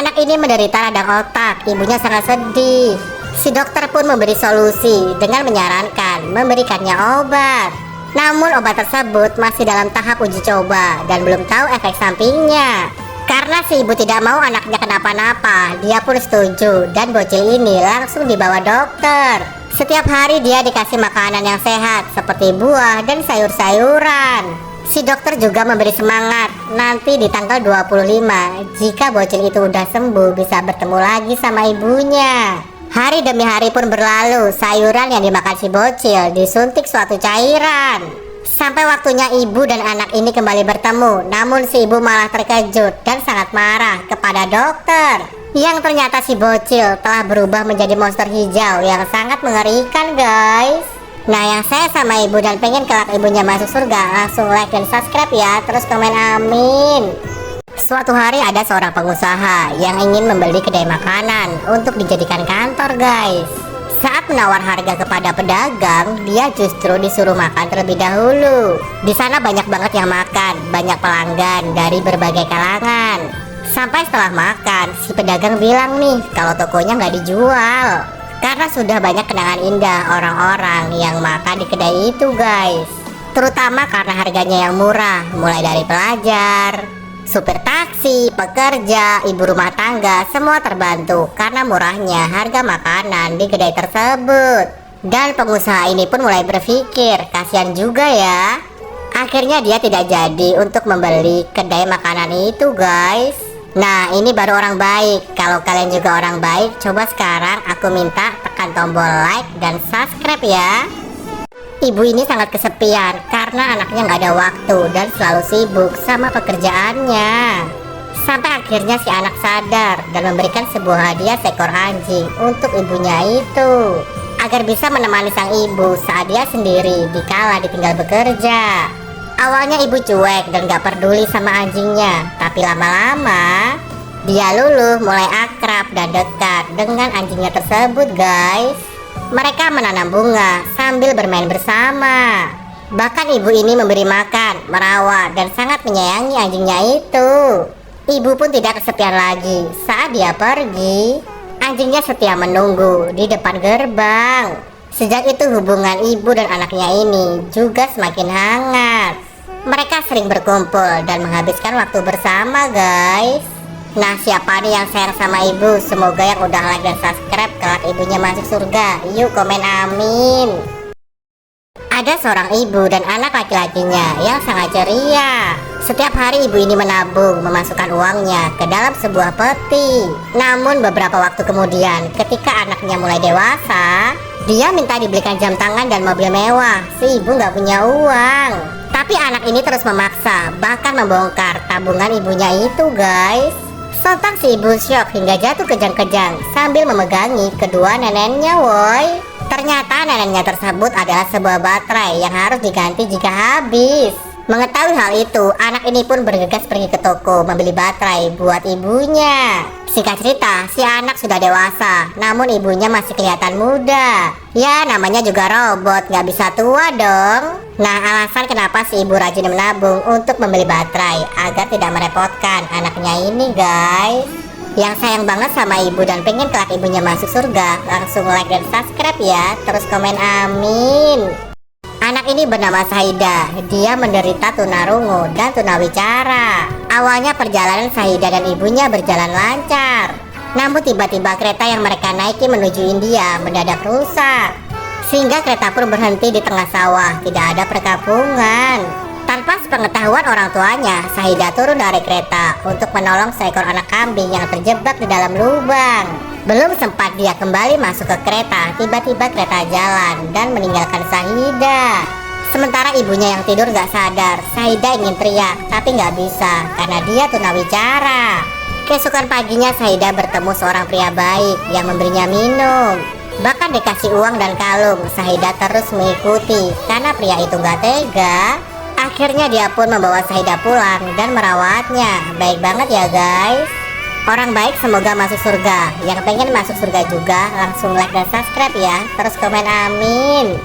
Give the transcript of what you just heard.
Anak ini menderita radang otak, ibunya sangat sedih. Si dokter pun memberi solusi dengan menyarankan memberikannya obat. Namun obat tersebut masih dalam tahap uji coba dan belum tahu efek sampingnya. Karena si ibu tidak mau anaknya kenapa-napa, dia pun setuju dan bocil ini langsung dibawa dokter. Setiap hari dia dikasih makanan yang sehat seperti buah dan sayur-sayuran. Si dokter juga memberi semangat, nanti di tanggal 25 jika bocil itu udah sembuh bisa bertemu lagi sama ibunya. Hari demi hari pun berlalu, sayuran yang dimakan si bocil disuntik suatu cairan. Sampai waktunya ibu dan anak ini kembali bertemu, namun si ibu malah terkejut dan sangat marah kepada dokter. Yang ternyata si bocil telah berubah menjadi monster hijau yang sangat mengerikan, guys. Nah, yang saya sama ibu dan pengen kelak ibunya masuk surga, langsung like dan subscribe ya, terus komen amin. Suatu hari ada seorang pengusaha yang ingin membeli kedai makanan untuk dijadikan kantor, guys. Saat menawar harga kepada pedagang, dia justru disuruh makan terlebih dahulu. Di sana banyak banget yang makan, banyak pelanggan dari berbagai kalangan. Sampai setelah makan, si pedagang bilang nih kalau tokonya nggak dijual. Karena sudah banyak kenangan indah orang-orang yang makan di kedai itu, guys. Terutama karena harganya yang murah, mulai dari pelajar, supir taksi, pekerja, ibu rumah tangga, semua terbantu karena murahnya harga makanan di kedai tersebut. Dan pengusaha ini pun mulai berpikir, kasihan juga ya. Akhirnya dia tidak jadi untuk membeli kedai makanan itu, guys. Nah, ini baru orang baik. Kalau kalian juga orang baik, coba sekarang aku minta tekan tombol like dan subscribe ya. Ibu ini sangat kesepian karena anaknya nggak ada waktu dan selalu sibuk sama pekerjaannya. Sampai akhirnya si anak sadar dan memberikan sebuah hadiah seekor anjing untuk ibunya itu, agar bisa menemani sang ibu saat dia sendiri dikala ditinggal bekerja. Awalnya ibu cuek dan gak peduli sama anjingnya, tapi lama-lama dia luluh mulai akrab dan dekat dengan anjingnya tersebut, guys. Mereka menanam bunga sambil bermain bersama. Bahkan ibu ini memberi makan, merawat, dan sangat menyayangi anjingnya itu. Ibu pun tidak kesepian lagi. Saat dia pergi, anjingnya setia menunggu di depan gerbang. Sejak itu hubungan ibu dan anaknya ini juga semakin hangat. Mereka sering berkumpul dan menghabiskan waktu bersama, guys. Nah, siapa nih yang sayang sama ibu? Semoga yang udah like dan subscribe kelak ibunya masuk surga. Yuk komen amin. Ada seorang ibu dan anak laki-lakinya yang sangat ceria. Setiap hari ibu ini menabung, memasukkan uangnya ke dalam sebuah peti. Namun beberapa waktu kemudian, ketika anaknya mulai dewasa, dia minta dibelikan jam tangan dan mobil mewah. Si ibu nggak punya uang. Tapi anak ini terus memaksa, bahkan membongkar tabungan ibunya itu, guys. Sontak si ibu syok hingga jatuh kejang-kejang sambil memegangi kedua neneknya, woi. Ternyata neneknya tersebut adalah sebuah baterai yang harus diganti jika habis. Mengetahui hal itu, anak ini pun bergegas pergi ke toko membeli baterai buat ibunya. Singkat cerita, si anak sudah dewasa, namun ibunya masih kelihatan muda. Ya, namanya juga robot, nggak bisa tua dong. Nah, alasan kenapa si ibu rajin menabung untuk membeli baterai agar tidak merepotkan anaknya ini, guys. Yang sayang banget sama ibu dan pengen kelak ibunya masuk surga, langsung like dan subscribe ya, terus komen amin. Anak ini bernama Saida. Dia menderita tunarungu dan tunawicara. Awalnya perjalanan Saida dan ibunya berjalan lancar. Namun tiba-tiba kereta yang mereka naiki menuju India mendadak rusak. Sehingga kereta pun berhenti di tengah sawah, tidak ada perkampungan. Tanpa sepengetahuan orang tuanya, Saida turun dari kereta untuk menolong seekor anak kambing yang terjebak di dalam lubang. Belum sempat dia kembali masuk ke kereta, tiba-tiba kereta jalan dan meninggalkan Saida. Sementara ibunya yang tidur gak sadar. Saida ingin teriak, tapi gak bisa karena dia tunawicara. Keesokan paginya Saida bertemu seorang pria baik yang memberinya minum. Bahkan dikasih uang dan kalung. Saida terus mengikuti karena pria itu gak tega. Akhirnya dia pun membawa Saida pulang dan merawatnya. Baik banget ya, guys. Orang baik semoga masuk surga. Yang pengen masuk surga juga langsung like dan subscribe ya. Terus komen amin.